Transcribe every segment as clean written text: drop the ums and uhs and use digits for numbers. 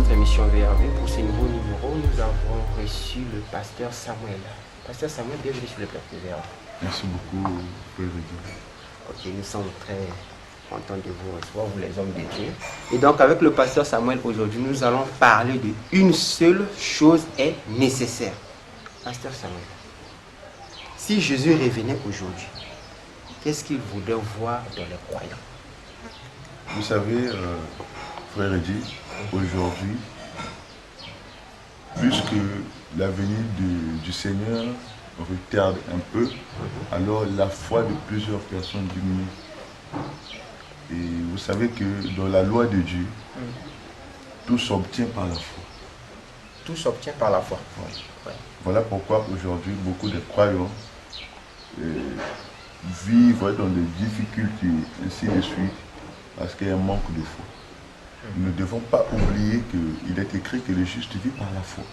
votre émission VRV. Pour ce nouveau numéro, nous avons reçu le pasteur Samuel. Pasteur Samuel, bienvenue sur le plateau VRV. Merci beaucoup, Frère Reggie. Ok, nous sommes très contents de vous recevoir, vous les hommes de Dieu. Et donc, avec le pasteur Samuel, aujourd'hui, nous allons parler de une seule chose est nécessaire. Pasteur Samuel, si Jésus revenait aujourd'hui, qu'est-ce qu'il voudrait voir dans les croyants? Vous savez, Frère Reggie, aujourd'hui, puisque la venue du Seigneur retarde un peu, alors la foi de plusieurs personnes diminue. Et vous savez que dans la loi de Dieu, tout s'obtient par la foi. Tout s'obtient par la foi. Ouais. Voilà pourquoi aujourd'hui, beaucoup de croyants vivent dans des difficultés, ainsi de suite, parce qu'il y a un manque de foi. Nous ne devons pas oublier qu'il est écrit que le juste vit par la foi.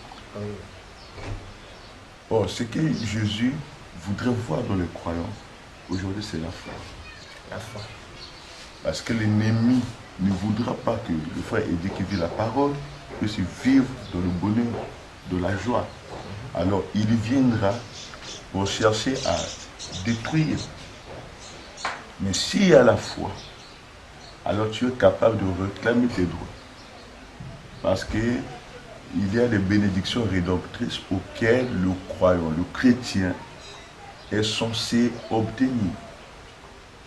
Or, ce que Jésus voudrait voir dans les croyants, aujourd'hui, c'est la foi. La foi. Parce que l'ennemi ne voudra pas que le frère ait dit qu'il vit la parole, que c'est vivre dans le bonheur, de la joie. Alors, il viendra pour chercher à détruire. Mais s'il y a la foi, alors tu es capable de réclamer tes droits. Parce qu'il y a des bénédictions rédemptrices auxquelles le croyant, le chrétien, est censé obtenir.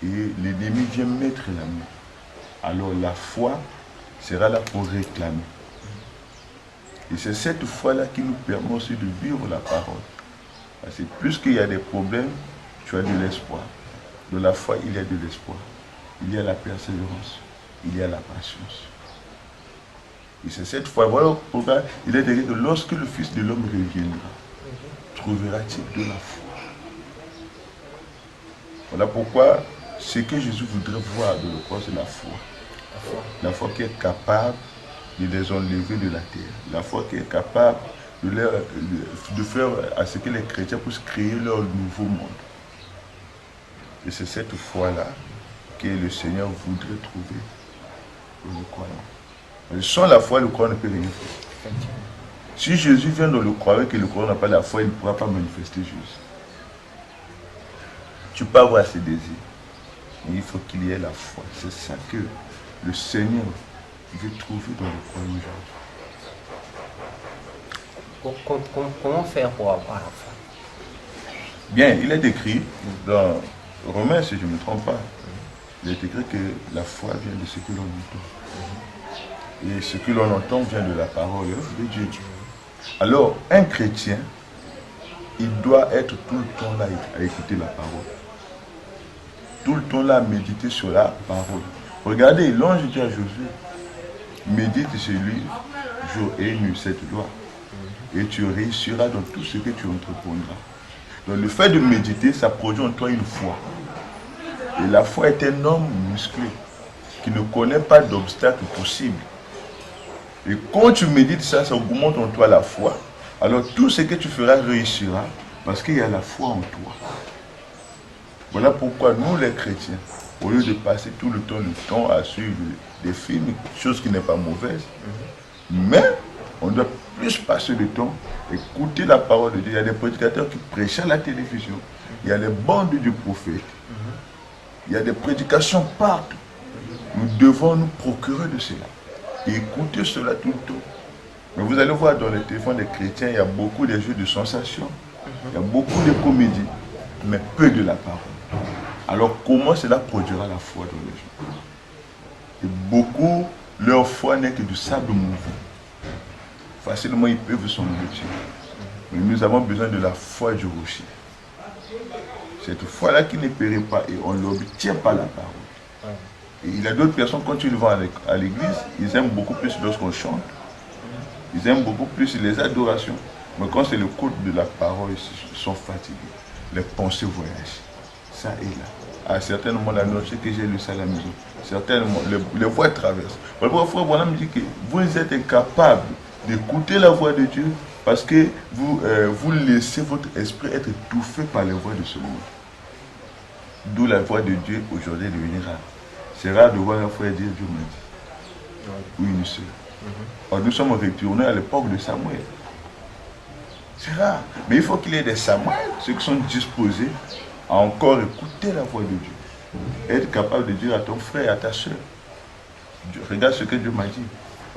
Et l'ennemi vient mettre la main. Alors la foi sera là pour réclamer. Et c'est cette foi-là qui nous permet aussi de vivre la parole. Parce que plus qu'il y a des problèmes, tu as de l'espoir. Dans la foi, il y a de l'espoir. Il y a la persévérance, il y a la patience. Et c'est cette foi, voilà pourquoi il est écrit que lorsque le Fils de l'homme reviendra, trouvera-t-il de la foi. Voilà pourquoi ce que Jésus voudrait voir de le corps, c'est la foi. La foi qui est capable de les enlever de la terre. La foi qui est capable de faire à ce que les chrétiens puissent créer leur nouveau monde. Et c'est cette foi-là que le Seigneur voudrait trouver dans le croyant. Sans la foi, le croyant ne peut rien faire. Si Jésus vient dans le croyant et que le croyant n'a pas la foi, il ne pourra pas manifester Jésus. Tu peux avoir ses désirs, mais il faut qu'il y ait la foi. C'est ça que le Seigneur veut trouver dans le croyant aujourd'hui. Comment faire pour avoir la foi? Bien, il est écrit dans Romains, si je ne me trompe pas, il est écrit que la foi vient de ce que l'on entend. Et ce que l'on entend vient de la parole de Dieu. Alors, un chrétien, il doit être tout le temps là à écouter la parole. Tout le temps là à méditer sur la parole. Regardez, l'ange dit à Josué, médite sur lui jour et nuit cette loi. Et tu réussiras dans tout ce que tu entreprendras. Donc le fait de méditer, ça produit en toi une foi. Et la foi est un homme musclé qui ne connaît pas d'obstacle possible. Et quand tu médites ça augmente en toi la foi. Alors tout ce que tu feras réussira parce qu'il y a la foi en toi. Voilà pourquoi nous les chrétiens, au lieu de passer tout le temps à suivre des films, chose qui n'est pas mauvaise, mais on doit plus passer le temps à écouter la parole de Dieu. Il y a des prédicateurs qui prêchent à la télévision, il y a les bandes du prophète, il y a des prédications partout. Nous devons nous procurer de cela et écouter cela tout le temps. Mais vous allez voir dans les téléphones des chrétiens, il y a beaucoup de jeux de sensations, il y a beaucoup de comédies, mais peu de la parole. Alors comment cela produira la foi dans les gens? Et beaucoup, leur foi n'est que du sable mouvant. Facilement, ils peuvent s'en enrichir. Mais nous avons besoin de la foi du rocher. Cette foi-là qui ne périt pas et on ne l'obtient pas la parole. Et il y a d'autres personnes, quand ils vont à l'église, ils aiment beaucoup plus lorsqu'on chante. Ils aiment beaucoup plus les adorations. Mais quand c'est le culte de la parole, ils sont fatigués. Les pensées voyagent. Ça et là. À certains moments, la noche que j'ai lu ça à la maison, certainement, les voix traversent. Voilà, frère Branham me dit que vous êtes incapable d'écouter la voix de Dieu parce que vous laissez votre esprit être étouffé par les voix de ce monde. D'où la voix de Dieu aujourd'hui devenir rare. C'est rare de voir un frère dire Dieu m'a dit. Oui, monsieur. Or, nous sommes retournés à l'époque de Samuel. C'est rare. Mais il faut qu'il y ait des Samuel, ceux qui sont disposés à encore écouter la voix de Dieu. Être capable de dire à ton frère, à ta soeur, regarde ce que Dieu m'a dit.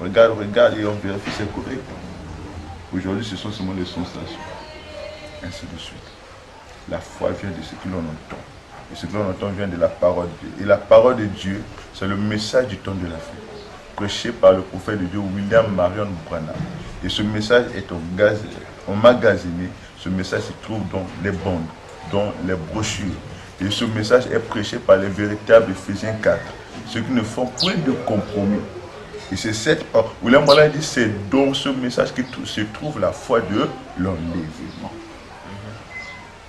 Regarde, et on vérifie si c'est correct. Aujourd'hui, ce sont seulement les sensations. Ainsi de suite. La foi vient de ce que l'on entend. Et ce que l'on entend vient de la parole de Dieu. Et la parole de Dieu, c'est le message du temps de la fin, prêché par le prophète de Dieu William Marion Branham. Et ce message est emmagasiné. Ce message se trouve dans les bandes, dans les brochures. Et ce message est prêché par les véritables Éphésiens 4, ceux qui ne font point de compromis. Et c'est cette parole. William Branham dit, c'est dans ce message que se trouve la foi de l'enlèvement.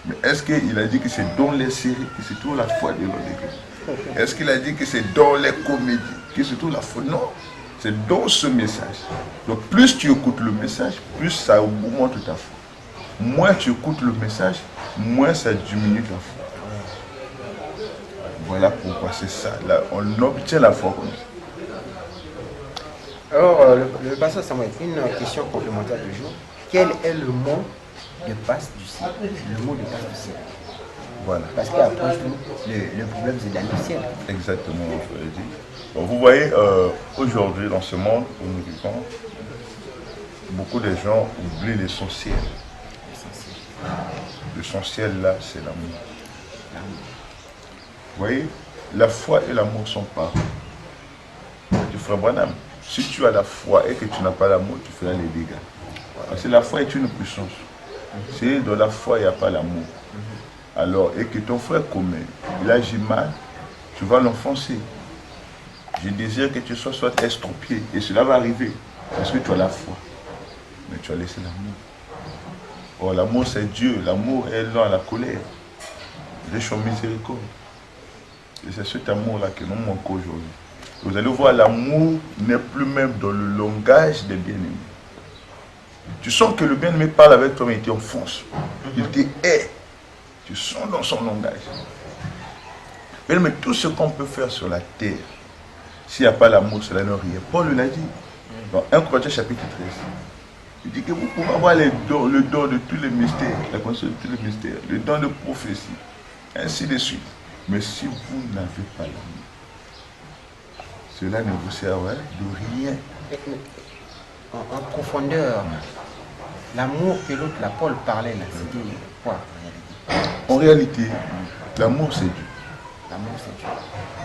Mais est-ce qu'il a dit que c'est dans les séries que se trouve la foi de l'enlèvement? Est-ce qu'il a dit que c'est dans les comédies que se trouve la foi? Non, c'est dans ce message. Donc plus tu écoutes le message, plus ça augmente ta foi. Moins tu écoutes le message, moins ça diminue ta foi. Voilà pourquoi c'est ça. Là, on obtient la foi comme ça. Alors, le pasteur Samuel, une question complémentaire du jour. Quel est le mot de passe du ciel? Le mot de passe du ciel. Voilà. Parce qu'après tout, le problème c'est d'aller au ciel. Exactement, je l'ai dit. Bon, vous voyez, aujourd'hui, dans ce monde où nous vivons, beaucoup de gens oublient l'essentiel. L'essentiel là, c'est l'amour. Vous voyez, la foi et l'amour sont parents. Du frère Branham, si tu as la foi et que tu n'as pas l'amour, tu feras les dégâts. Parce que la foi est une puissance. Si dans la foi, il n'y a pas l'amour, alors, et que ton frère commet, il agit mal, tu vas l'enfoncer. Je désire que tu sois estropié, et cela va arriver, parce que tu as la foi. Mais tu as laissé l'amour. Or, l'amour, c'est Dieu. L'amour est lent à la colère, riche en miséricorde. Et c'est cet amour-là que nous manquons aujourd'hui. Vous allez voir, l'amour n'est plus même dans le langage des bien-aimés. Tu sens que le bien-aimé parle avec toi, mais il t'enfonce. Il te hait. Tu sens dans son langage. Mais tout ce qu'on peut faire sur la terre, s'il n'y a pas l'amour, cela n'est rien. Paul l'a dit dans 1 Corinthiens chapitre 13. Il dit que vous pouvez avoir le don de tous les mystères, la connaissance de tous les mystères, le don de prophétie, ainsi de suite. Mais si vous n'avez pas l'amour, cela ne vous sert de rien. En profondeur, l'amour que l'autre, la Paul parlait là, c'était quoi en réalité? L'amour c'est Dieu. L'amour c'est Dieu.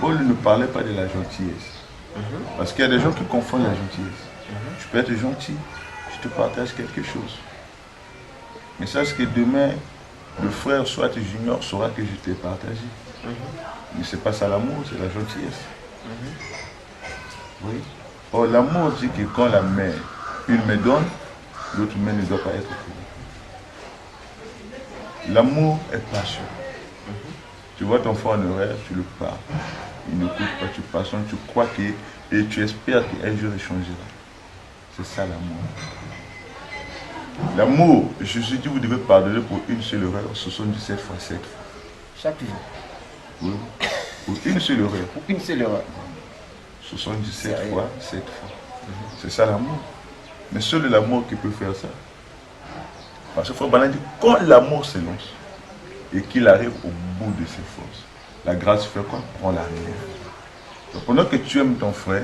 Paul ne parlait pas de la gentillesse. Parce qu'il y a des gens qui confondent la gentillesse. Je peux être gentil, je te partage quelque chose. Mais sache que demain, le frère, soit junior, saura que je t'ai partagé. Mais c'est pas ça l'amour, c'est la gentillesse. Oui. Or, l'amour dit que quand la main, une me donne, l'autre main ne doit pas être prise. L'amour est passion. Tu vois ton frère en erreur, tu le parles. Il n'écoute pas, tu passionnes, tu crois que, et tu espères qu'un jour il changera. C'est ça l'amour. L'amour, Jésus dit, vous devez pardonner pour une seule erreur, 77 fois 7 fois. Chaque jour. Oui. Pour une seule erreur. Pour une seule erreur. 77 fois 7 fois. C'est ça l'amour. Mais seul l'amour qui peut faire ça. Parce que Frère Branham dit, quand l'amour s'élance et qu'il arrive au bout de ses forces, la grâce fait quoi? Prend la relève. Donc pendant que tu aimes ton frère,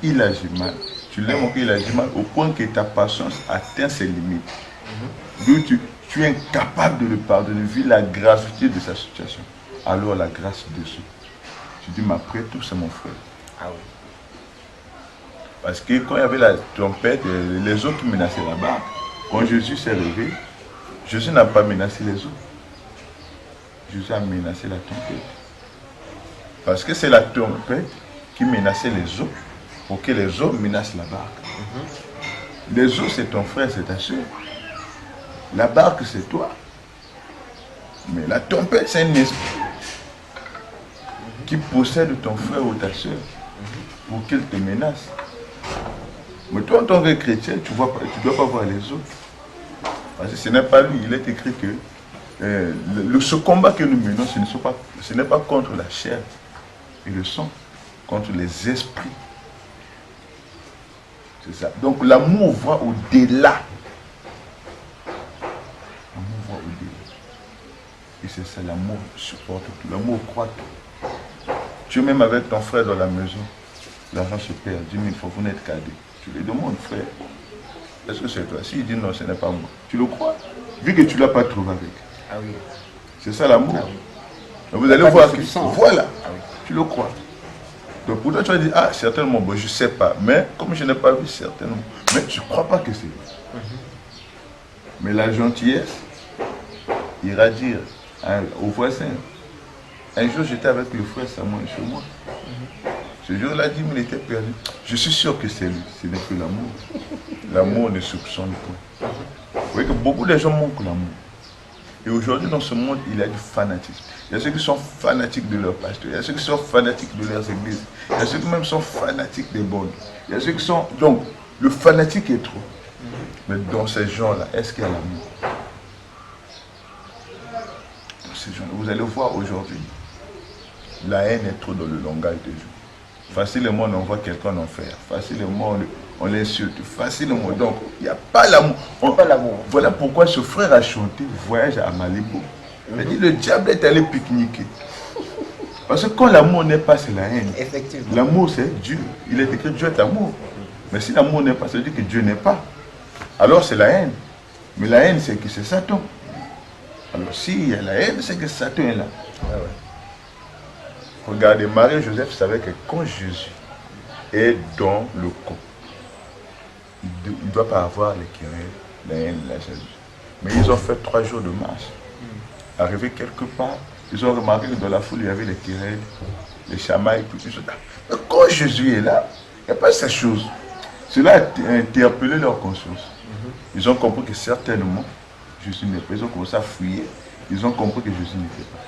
il agit mal. Tu l'aimes qu'il agit mal au point que ta patience atteint ses limites. Donc tu es incapable de le pardonner vu la gravité de sa situation. Alors la grâce dessus. Tu dis, mais après tout, c'est mon frère. Ah oui. Parce que quand il y avait la tempête, les eaux qui menaçaient la barque, quand Jésus s'est réveillé, Jésus n'a pas menacé les eaux. Jésus a menacé la tempête. Parce que c'est la tempête qui menaçait les eaux, pour que les eaux menacent la barque. Les eaux, c'est ton frère, c'est ta soeur. La barque, c'est toi. Mais la tempête, c'est un esprit qui possède ton frère ou ta soeur pour qu'il te menace. Mais toi, en tant que chrétien, tu ne dois pas voir les autres. Parce que ce n'est pas lui. Il est écrit que ce combat que nous menons, ce n'est pas contre la chair et le sang, contre les esprits. C'est ça. Donc l'amour va au-delà. L'amour va au-delà. Et c'est ça, l'amour supporte tout. L'amour croit tout. Tu es même avec ton frère dans la maison. L'argent se perd. 10 000 fois, vous n'êtes qu'à deux. Tu lui demandes, frère, est-ce que c'est toi? S'il dit non, ce n'est pas moi. Tu le crois? Vu que tu ne l'as pas trouvé avec. Ah oui. C'est ça l'amour. Ah oui. Donc vous allez voir que hein. voilà, Ah oui. tu le crois. Donc pour toi, tu vas dire, ah, certainement, bon, je ne sais pas. Mais comme je n'ai pas vu, certainement. Mais tu ne crois pas que c'est lui. Mais la gentillesse ira dire au voisin. Un jour, j'étais avec le frère Samuel chez moi. Ce jour-là, 10 000 était perdu. Je suis sûr que c'est lui. Ce n'est que l'amour. L'amour ne soupçonne pas. Vous voyez que beaucoup de gens manquent l'amour. Et aujourd'hui, dans ce monde, il y a du fanatisme. Il y a ceux qui sont fanatiques de leur pasteur. Il y a ceux qui sont fanatiques de leurs églises. Il y a ceux qui même sont fanatiques des bonnes. Il y a ceux qui sont... Donc, le fanatique est trop. Mais dans ces gens-là, est-ce qu'il y a l'amour? Dans ces gens-là, vous allez voir aujourd'hui, la haine est trop dans le langage des gens. Facilement, on envoie quelqu'un en enfer. Facilement, on l'insulte. Facilement. Donc, il n'y a pas l'amour. Pas l'amour. Voilà pourquoi ce frère a chanté Voyage à Malibu. Il a dit le diable est allé pique-niquer. Parce que quand l'amour n'est pas, c'est la haine. Effectivement. L'amour, c'est Dieu. Il est écrit Dieu est amour. Mais si l'amour n'est pas, ça veut dire que Dieu n'est pas. Alors c'est la haine. Mais la haine, c'est que c'est Satan. Alors s'il y a la haine, c'est que Satan est là. Ouais, ouais. Regardez, Marie et Joseph savaient que quand Jésus est dans le camp, il ne doit pas avoir les querelles, la haine, la jalousie. Mais ils ont fait 3 jours de marche. Arrivé quelque part, ils ont remarqué que dans la foule, il y avait les querelles, les chamailles, tout ça. Mais quand Jésus est là, il n'y a pas ces choses. Cela a interpellé leur conscience. Ils ont compris que certainement, Jésus n'est pas. Ils ont commencé à fouiller. Ils ont compris que Jésus n'était pas.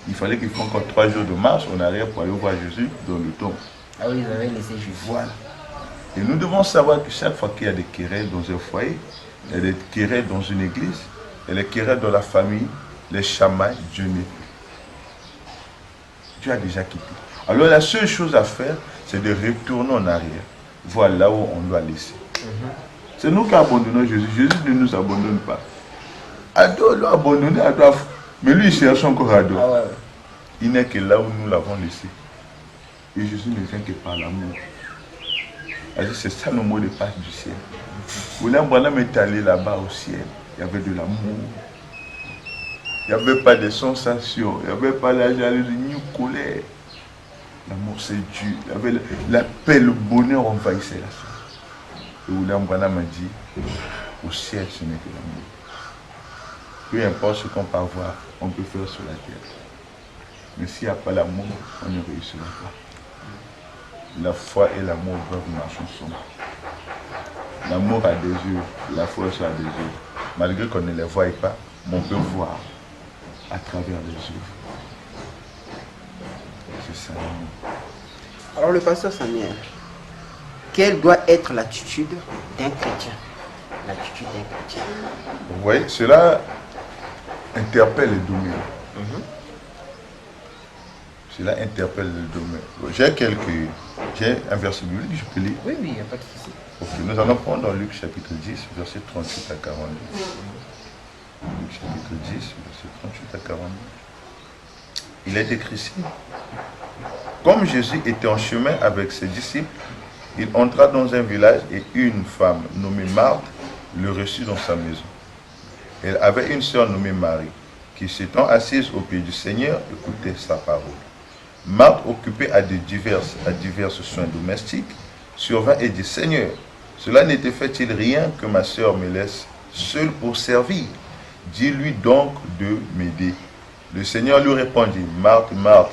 Il fallait qu'ils fassent encore 3 jours de marche en arrière pour aller voir Jésus dans le tombe. Ah oui, ils avaient laissé Jésus. Voilà. Et nous devons savoir que chaque fois qu'il y a des querelles dans un foyer, il y a des querelles dans une église, il y a des querelles dans la famille, les chamailles, Dieu n'est plus. Dieu a déjà quitté. Alors la seule chose à faire, c'est de retourner en arrière, voir là où on doit laisser. C'est nous qui abandonnons Jésus. Jésus ne nous abandonne pas. Ado l'a abandonné, Ado, mais lui il cherche encore Ado. Ah ouais, ouais. Il n'est que là où nous l'avons laissé. Et Jésus ne vient que par l'amour. C'est ça le mot de passe du ciel. William Branham est allé là-bas au ciel. Il y avait de l'amour. Il n'y avait pas de sensations. Il n'y avait pas la jalousie ni la colère. L'amour c'est Dieu. Il y avait la paix, le bonheur envahissait la chose. Et William Branham a dit, au ciel ce n'est que l'amour. Peu importe ce qu'on peut avoir, on peut faire sur la terre. Mais s'il n'y a pas l'amour, on ne réussira pas. La foi et l'amour doivent marcher ensemble. L'amour a des yeux, la foi aussi a des yeux. Malgré qu'on ne les voie pas, on peut voir à travers les yeux. C'est ça l'amour. Alors le pasteur Samuel, quelle doit être l'attitude d'un chrétien? L'attitude d'un chrétien. Vous voyez, cela interpelle les domaines. Cela interpelle le domaine. J'ai un verset biblique, je peux lire. Oui, oui, il n'y a pas de souci. Ok, nous allons prendre dans Luc chapitre 10, verset 38 à 42. Luc chapitre 10, verset 38 à 42. Il est écrit ici. Comme Jésus était en chemin avec ses disciples, il entra dans un village et une femme nommée Marthe le reçut dans sa maison. Elle avait une sœur nommée Marie, qui s'étant assise au pied du Seigneur, écoutait sa parole. Marthe, occupée à divers soins domestiques, survint et dit, Seigneur, cela ne te fait-il rien que ma sœur me laisse seule pour servir? Dis-lui donc de m'aider. Le Seigneur lui répondit, Marthe, Marthe,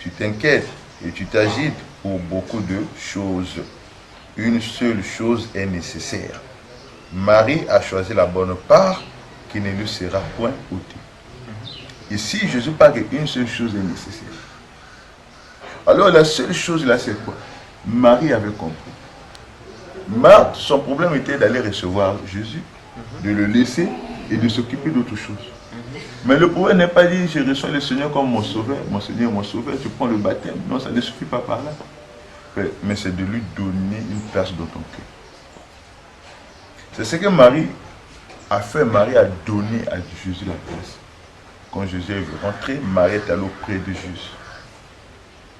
tu t'inquiètes et tu t'agites pour beaucoup de choses. Une seule chose est nécessaire. Marie a choisi la bonne part qui ne lui sera point ôtée. Ici, Jésus parle qu'une seule chose est nécessaire. Alors la seule chose là, c'est quoi? Marie avait compris. Marthe, son problème était d'aller recevoir Jésus, de le laisser et de s'occuper d'autre chose. Mais le problème n'est pas dit, je reçois le Seigneur comme mon sauveur, mon Seigneur, mon sauveur, tu prends le baptême. Non, ça ne suffit pas par là. mais c'est de lui donner une place dans ton cœur. C'est ce que Marie a fait. Marie a donné à Jésus la place. Quand Jésus est rentré, Marie est allée auprès de Jésus.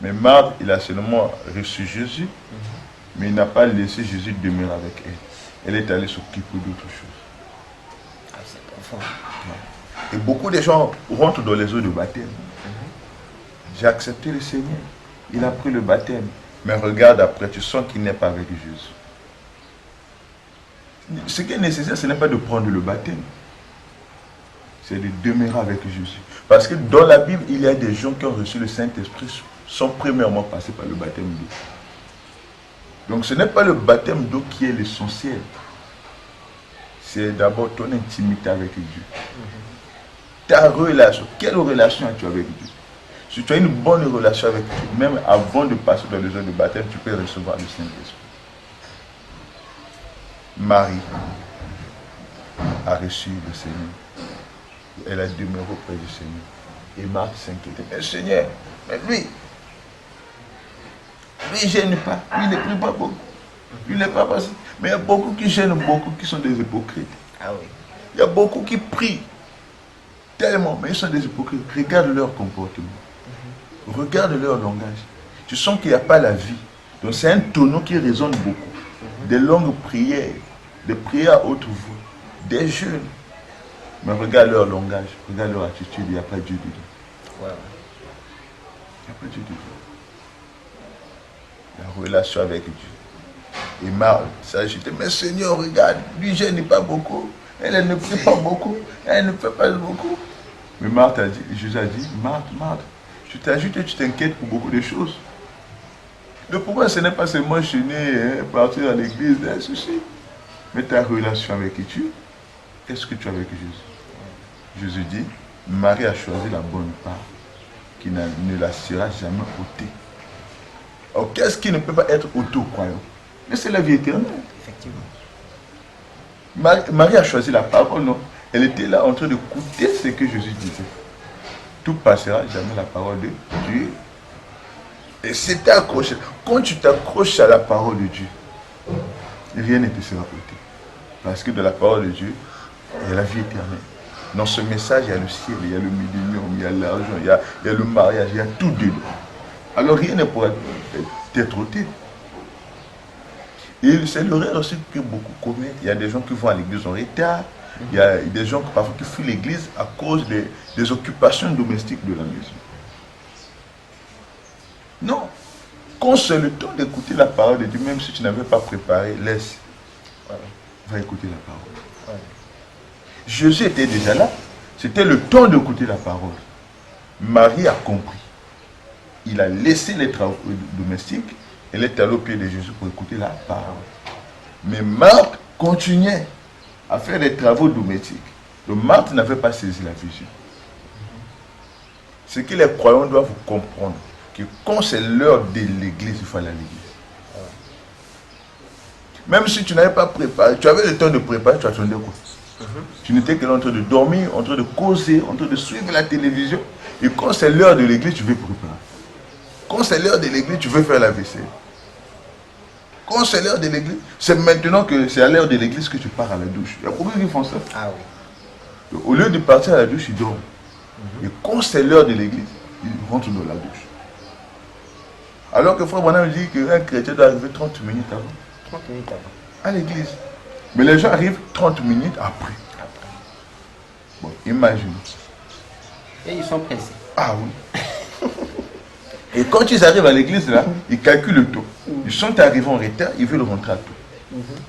Mais Marthe, il a seulement reçu Jésus, mais il n'a pas laissé Jésus demeurer avec elle. Elle est allée s'occuper d'autre chose. Ah, c'est profond. Et beaucoup de gens rentrent dans les eaux de baptême. J'ai accepté le Seigneur. Il a pris le baptême. Mais regarde après, tu sens qu'il n'est pas avec Jésus. Ce qui est nécessaire, ce n'est pas de prendre le baptême. C'est de demeurer avec Jésus. Parce que dans la Bible, il y a des gens qui ont reçu le Saint-Esprit sans premièrement passer par le baptême d'eau. Donc ce n'est pas le baptême d'eau qui est l'essentiel. C'est d'abord ton intimité avec Dieu. Ta relation. Quelle relation as-tu avec Dieu? Si tu as une bonne relation avec Dieu, même avant de passer dans les eaux de baptême, tu peux recevoir le Saint-Esprit. Marie a reçu le Seigneur. Elle a demeuré auprès du Seigneur. Et Marthe s'inquiétait. Mais Seigneur, mais lui, il ne gêne pas. Lui, il ne prie pas beaucoup. Il n'est pas passé. Mais il y a beaucoup qui gênent beaucoup, qui sont des hypocrites. Ah oui. Il y a beaucoup qui prient tellement, mais ils sont des hypocrites. Regarde leur comportement. Regarde leur langage. Tu sens qu'il n'y a pas la vie. Donc c'est un tonneau qui résonne beaucoup. Des longues prières, des prières à haute voix, des jeûnes. Mais regarde leur langage, regarde leur attitude, il n'y a pas Dieu dedans. Ouais. Il n'y a pas Dieu dedans. La relation avec Dieu. Et Marthe s'agitait, mais Seigneur, regarde, lui je n'ai pas beaucoup. Elle ne prie pas beaucoup. Elle ne fait pas beaucoup. Mais Marthe a dit, Jésus a dit, Marthe, tu t'agites et tu t'inquiètes pour beaucoup de choses. Le problème, ce n'est pas seulement chaîner, partir à l'église, un souci. Mais ta relation avec Dieu, qu'est-ce que tu as avec Jésus? Jésus dit, Marie a choisi la bonne part, qui ne la sera jamais ôtée. Alors, qu'est-ce qui ne peut pas être auto-croyant? Mais c'est la vie éternelle. Effectivement. Marie a choisi la parole, non? Elle était là en train d'écouter ce que Jésus disait. Tout passera, jamais la parole de Dieu. Et c'est accroché. Quand tu t'accroches à la parole de Dieu, rien ne te sera ôté. Parce que de la parole de Dieu, il y a la vie éternelle. Dans ce message, il y a le ciel, il y a le millénium, il y a l'argent, il y a le mariage, il y a tout dedans. Alors rien ne pourra t'être ôté. Et c'est l'erreur aussi que beaucoup commettent. Il y a des gens qui vont à l'église en retard. Il y a des gens parfois qui fuient l'église à cause des occupations domestiques de la maison. Non. Quand c'est le temps d'écouter la parole de Dieu, même si tu n'avais pas préparé, laisse. Va écouter la parole. Jésus était déjà là. C'était le temps d'écouter la parole. Marie a compris. Il a laissé les travaux domestiques. Elle est allée au pied de Jésus pour écouter la parole. Mais Marthe continuait à faire des travaux domestiques. Donc Marthe n'avait pas saisi la vision. Ce que les croyants doivent comprendre, que quand c'est l'heure de l'église, il faut aller à l'église. Même si tu n'avais pas préparé, tu avais le temps de préparer, tu attendais quoi? Tu n'étais que là en train de dormir, en train de causer, en train de suivre la télévision. Et quand c'est l'heure de l'église, tu veux préparer. Quand c'est l'heure de l'église, tu veux faire la vaisselle. Quand c'est l'heure de l'église, c'est maintenant que c'est à l'heure de l'église que tu pars à la douche. Il y a beaucoup qui font ça. Ah oui. Donc, au lieu de partir à la douche, ils dorment. Et quand c'est l'heure de l'église, ils rentrent dans la douche. Alors que Frère Branham dit qu'un chrétien doit arriver 30 minutes avant. 30 minutes avant. À l'église. Mais les gens arrivent 30 minutes après. Bon, imagine. Et ils sont pressés. Ah oui. Et quand ils arrivent à l'église, là, ils calculent le temps. Ils sont arrivés en retard, ils veulent rentrer à tout.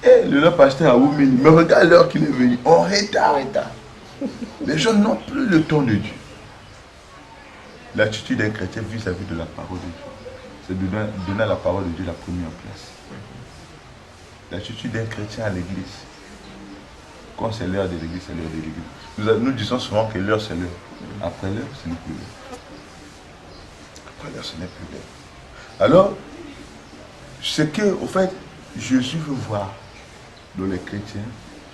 Et le pasteur a oublié. Mais regarde l'heure qu'il est venu. En retard. Les gens n'ont plus le temps de Dieu. L'attitude d'un chrétien vis-à-vis de la parole de Dieu, c'est de donner à la parole de Dieu la première place. L'attitude d'un chrétien à l'église, quand c'est l'heure de l'église, c'est l'heure de l'église. Nous disons souvent que l'heure, c'est l'heure. Après l'heure, ce n'est plus l'heure. Après l'heure, ce n'est plus l'heure. Alors, ce que, au fait, Jésus veut voir dans les chrétiens,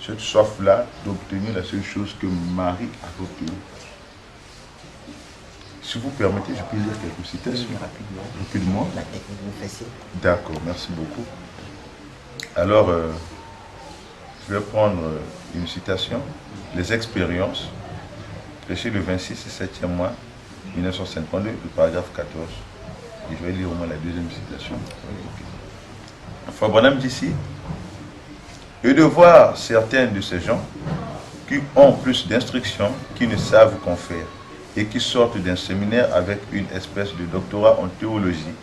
cette soif-là d'obtenir la seule chose que Marie a obtenue. Si vous permettez, je peux lire quelques citations. Rapidement. La technique nous fait signe. D'accord, merci beaucoup. Alors, je vais prendre une citation. Les expériences, prêché le 26 et 7e mois, 1952, le paragraphe 14. Et je vais lire au moins la deuxième citation. Frère Branham dit ici, et de voir certains de ces gens qui ont plus d'instruction, qui ne savent qu'en faire, et qui sortent d'un séminaire avec une espèce de doctorat en théologie,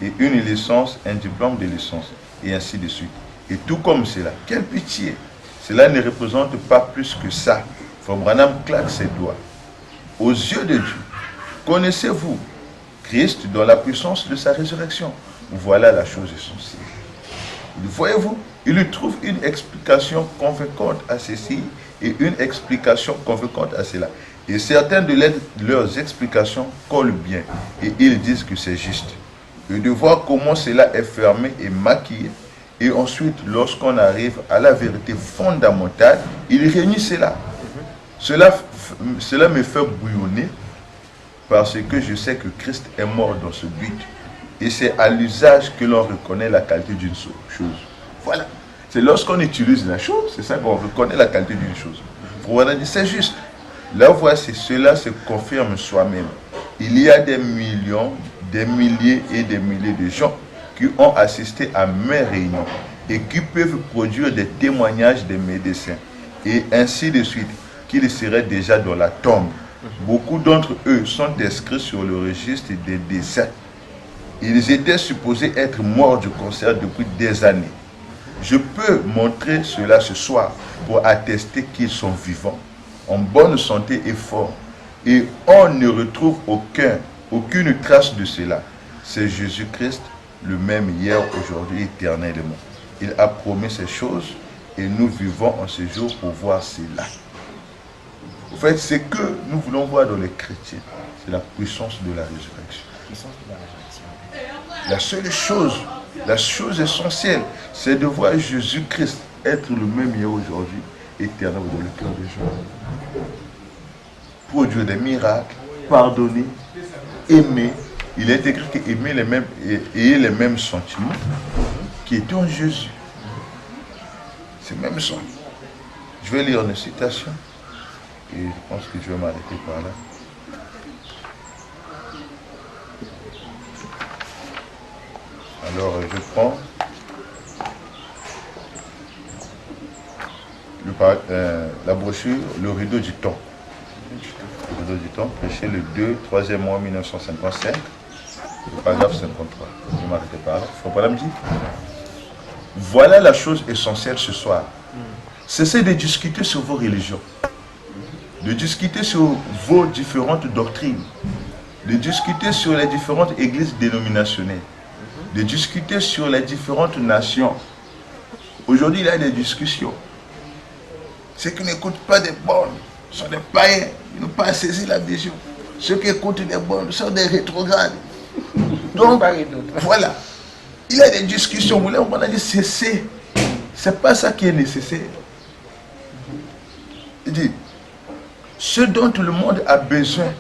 et une licence, un diplôme de licence, et ainsi de suite. Et tout comme cela, quelle pitié! Cela ne représente pas plus que ça. Frère Branham claque ses doigts. Aux yeux de Dieu, connaissez-vous Christ dans la puissance de sa résurrection? Voilà la chose essentielle. Voyez-vous, il lui trouve une explication convaincante à ceci et une explication convaincante à cela. Et certaines de leurs explications collent bien et ils disent que c'est juste. Et de voir comment cela est fermé et maquillé. Et ensuite, lorsqu'on arrive à la vérité fondamentale, il réunit cela. Cela me fait bouillonner parce que je sais que Christ est mort dans ce but. Et c'est à l'usage que l'on reconnaît la qualité d'une chose. Voilà. C'est lorsqu'on utilise la chose, c'est ça qu'on reconnaît la qualité d'une chose. Voilà, c'est juste. Là, voici, cela se confirme soi-même. Il y a des millions, des milliers et des milliers de gens qui ont assisté à mes réunions et qui peuvent produire des témoignages des médecins et ainsi de suite, qu'ils seraient déjà dans la tombe. Beaucoup d'entre eux sont inscrits sur le registre des décès. Ils étaient supposés être morts du cancer depuis des années. Je peux montrer cela ce soir pour attester qu'ils sont vivants, en bonne santé et forts. Et on ne retrouve aucune trace de cela. C'est Jésus-Christ, le même hier, aujourd'hui, éternellement. Il a promis ces choses et nous vivons en ce jour pour voir cela. En fait, ce que nous voulons voir dans les chrétiens, c'est la puissance de la résurrection. La seule chose, la chose essentielle, c'est de voir Jésus-Christ être le même hier, aujourd'hui, éternellement dans le cœur des gens. Produire des miracles, pardonner, aimer. Il est écrit qu'aimer ayez les mêmes sentiments qui étaient en Jésus. C'est même ça. Je vais lire une citation et je pense que je vais m'arrêter par là. Alors je prends la brochure Le Rideau du Temps. Le Rideau du Temps, prêché le 2, 3e mois 1955, le paragraphe 53. Je vais m'arrêter par là. Frère Branham dit, voilà la chose essentielle ce soir. Cessez de discuter sur vos religions, de discuter sur vos différentes doctrines, de discuter sur les différentes églises dénominationnelles, de discuter sur les différentes nations. Aujourd'hui, il y a des discussions. Ceux qui n'écoutent pas des bornes sont des païens, ils n'ont pas saisi la vision. Ceux qui écoutent des bornes sont des rétrogrades. Donc, voilà. Il y a des discussions. On a dit cesser. C'est pas ça qui est nécessaire. Il dit, ce dont tout le monde a besoin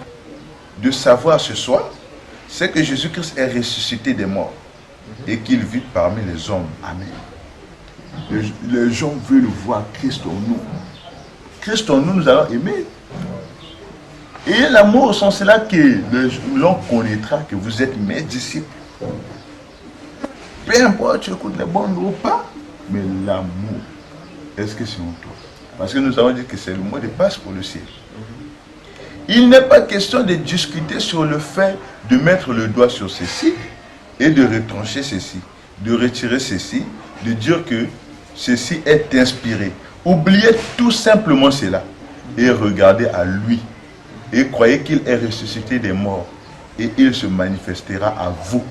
de savoir ce soir, c'est que Jésus-Christ est ressuscité des morts et qu'il vit parmi les hommes. Amen. Les gens veulent voir Christ en nous. Christ en nous, nous allons aimer. Et l'amour, sans cela que l'on connaîtra que vous êtes mes disciples. Peu importe, tu écoutes les bons ou pas, mais l'amour, est-ce que c'est en toi? Parce que nous avons dit que c'est le mot de passe pour le ciel. Il n'est pas question de discuter sur le fait de mettre le doigt sur ceci et de retrancher ceci, de retirer ceci, de dire que ceci est inspiré. Oubliez tout simplement cela et regardez à lui et croyez qu'il est ressuscité des morts et il se manifestera à vous.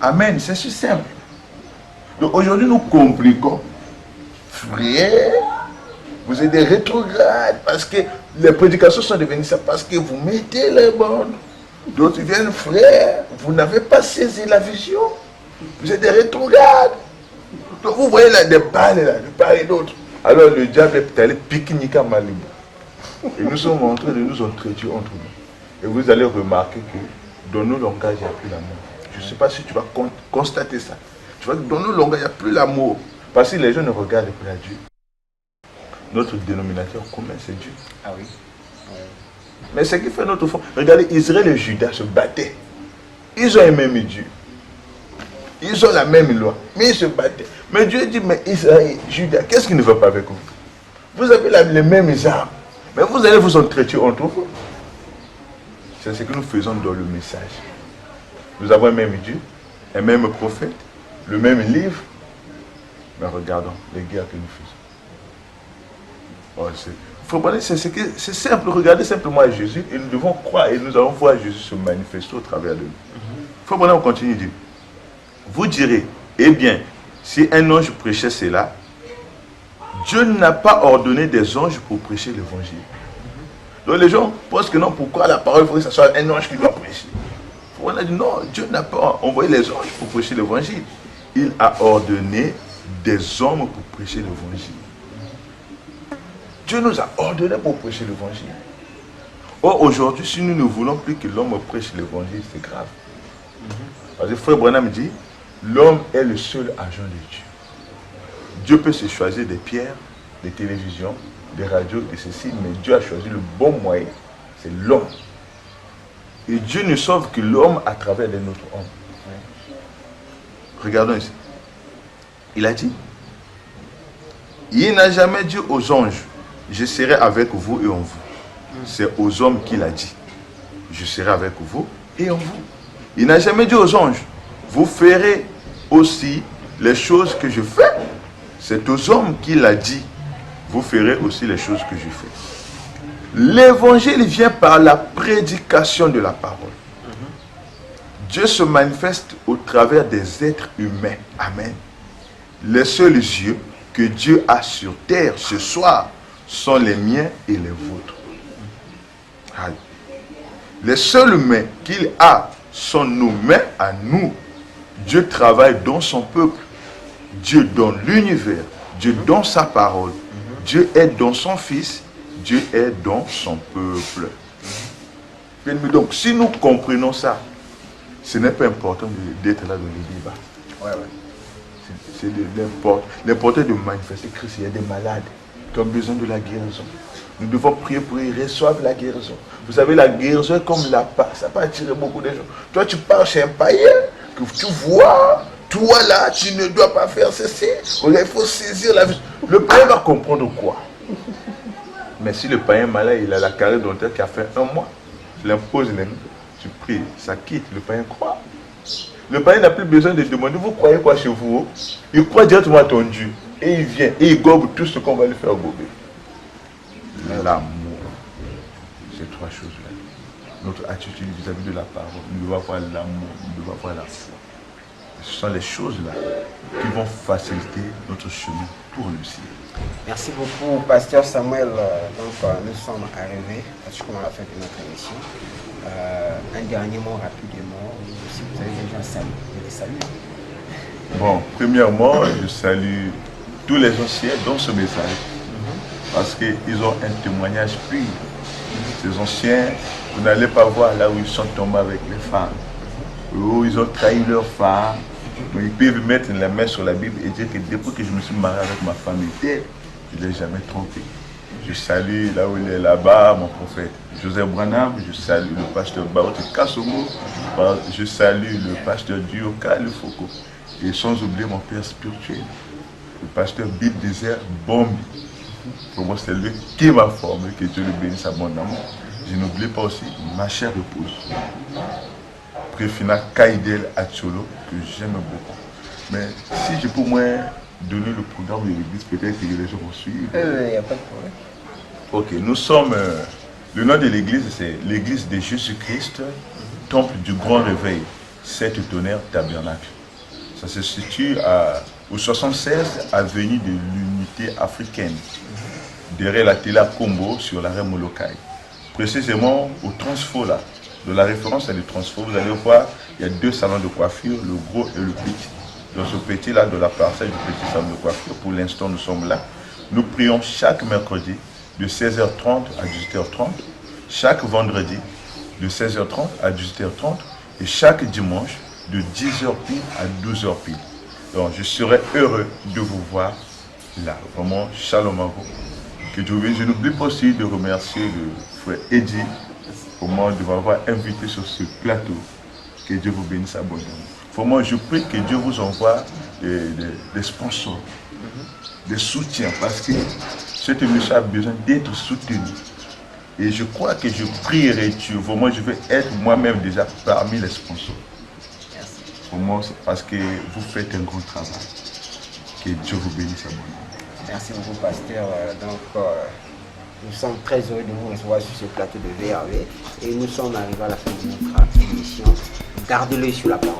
Amen, c'est si simple. Donc aujourd'hui nous compliquons. Frère, vous êtes des rétrogrades parce que les prédications sont devenues ça, parce que vous mettez les bornes. D'autres viennent, frère, vous n'avez pas saisi la vision. Vous êtes des rétrogrades. Donc vous voyez là des balles là, de part et d'autre. Alors le diable est allé pique-niquer à Malibu. Et nous sommes en train de nous entretuer entre nous. Et vous allez remarquer que dans nos langages, il n'y a plus l'amour. Je ne sais pas si tu vas constater ça. Tu vois que dans nos langages, il n'y a plus l'amour. Parce que les gens ne regardent plus à Dieu. Notre dénominateur commun, c'est Dieu. Ah oui. Mais ce qui fait notre foi. Regardez, Israël et Judas se battaient. Ils ont un même Dieu. Ils ont la même loi. Mais ils se battaient. Mais Dieu dit, mais Israël et Judas, qu'est-ce qui ne va pas avec vous? Vous avez les mêmes armes. Mais vous allez vous entretuer entre vous. C'est ce que nous faisons dans le message. Nous avons un même Dieu, un même prophète, le même livre. Mais regardons les guerres que nous faisons. Oh, c'est simple, regardez simplement à Jésus et nous devons croire et nous allons voir Jésus se manifester au travers de nous. Il faut qu'on continue de dire. Vous direz, eh bien, si un ange prêchait cela, Dieu n'a pas ordonné des anges pour prêcher l'évangile. Donc les gens pensent que non, pourquoi la parole, il faudrait que ce soit un ange qui doit prêcher. On a dit non, Dieu n'a pas envoyé les anges pour prêcher l'évangile. Il a ordonné des hommes pour prêcher l'évangile. Dieu nous a ordonné pour prêcher l'évangile. Or, aujourd'hui, si nous ne voulons plus que l'homme prêche l'évangile, c'est grave. Parce que Frère Branham dit, l'homme est le seul agent de Dieu. Dieu peut se choisir des pierres, des télévisions, des radios, de ceci, mais Dieu a choisi le bon moyen, c'est l'homme. Et Dieu ne sauve que l'homme à travers les autres hommes. Regardons ici. Il a dit, il n'a jamais dit aux anges, je serai avec vous et en vous. C'est aux hommes qu'il a dit, je serai avec vous et en vous. Il n'a jamais dit aux anges, vous ferez aussi les choses que je fais. C'est aux hommes qu'il a dit, vous ferez aussi les choses que je fais. L'évangile vient par la prédication de la parole. Dieu se manifeste au travers des êtres humains. Amen. Les seuls yeux que Dieu a sur terre ce soir sont les miens et les vôtres. Aïe. Les seules mains qu'il a sont nos mains à nous. Dieu travaille dans son peuple. Dieu dans l'univers. Dieu dans sa parole. Dieu est dans son Fils. Dieu est dans son peuple. Donc, si nous comprenons ça, ce n'est pas important d'être là dans le débat. C'est l'important de manifester Christ. Il y a des malades qui ont besoin de la guérison. Nous devons prier pour qu'ils reçoivent la guérison. Vous savez, la guérison est comme la part. Ça peut attirer beaucoup de gens. Toi, tu pars chez un païen, que tu vois, toi là, tu ne dois pas faire ceci. Il faut saisir la vie. Le païen va comprendre quoi? Mais si le païen malade, il a la carie dentaire qui a fait 1 mois, tu l'imposes les mains, tu pries, ça quitte, le païen croit. Le païen n'a plus besoin de demander, vous croyez quoi chez vous? Il croit directement à ton Dieu. Et il vient, et il gobe tout ce qu'on va lui faire gober. L'amour. Ces 3 choses-là. Notre attitude vis-à-vis de la parole. Nous devons avoir l'amour, nous devons avoir la foi. Ce sont les choses-là qui vont faciliter notre chemin pour le ciel. Merci beaucoup, Pasteur Samuel. Donc, nous sommes arrivés pratiquement à la fin de notre émission. Un dernier mot rapidement. Si vous avez des gens salués, je les salue. Bon, premièrement, je salue tous les anciens dans ce message. Parce qu'ils ont un témoignage pur. Ces anciens, vous n'allez pas voir là où ils sont tombés avec les femmes. Où ils ont trahi leurs femmes. Mais ils peuvent mettre la main sur la Bible et dire que depuis que je me suis marié avec ma femme, je ne l'ai jamais trompé. Je salue là où il est là-bas, mon prophète Joseph Branham. Je salue le pasteur Baote Kassomo. Je salue le pasteur Dioka Lefoko. Et sans oublier mon père spirituel, le pasteur Bill Désert Bombi. Pour moi, c'est lui qui m'a formé, que Dieu le bénisse abondamment. Je n'oublie pas aussi ma chère épouse, Préfina Kaidel Acholo, que j'aime beaucoup. Mais si je peux moi donner le programme de l'église, peut-être que les gens vont suivre. Il n'y a pas de problème. Ok, nous sommes. Le nom de l'église, c'est l'église de Jésus-Christ, temple du grand réveil, 7 tonnerres tabernacle. Ça se situe au 76 avenue de l'Unité africaine, derrière la Télé Combo sur l'arrêt Molokai. Précisément au Transfo là. De la référence à le Transfo, vous allez voir, il y a 2 salons de coiffure, le gros et le petit. Dans ce petit là, de la parcelle du petit salon de coiffure, pour l'instant nous sommes là. Nous prions chaque mercredi de 16h30 à 18h30, chaque vendredi de 16h30 à 18h30 et chaque dimanche de 10h pile à 12h pile. Donc je serai heureux de vous voir là. Vraiment, shalom à vous. Que Dieu vous bénisse. Je n'oublie pas aussi de remercier le frère Eddie vraiment de m'avoir invité sur ce plateau. Que Dieu vous bénisse abondamment. Vraiment, je prie que Dieu vous envoie des sponsors, des soutiens, parce que cette émission a besoin d'être soutenu. Et je crois que je prierai Dieu. Vraiment, je vais être moi-même déjà parmi les sponsors. Vraiment, parce que vous faites un grand travail. Que Dieu vous bénisse abondamment. Merci beaucoup, pasteur. Nous sommes très heureux de vous recevoir sur ce plateau de VRV et nous sommes arrivés à la fin de notre émission. Gardez l'œil sur la parole.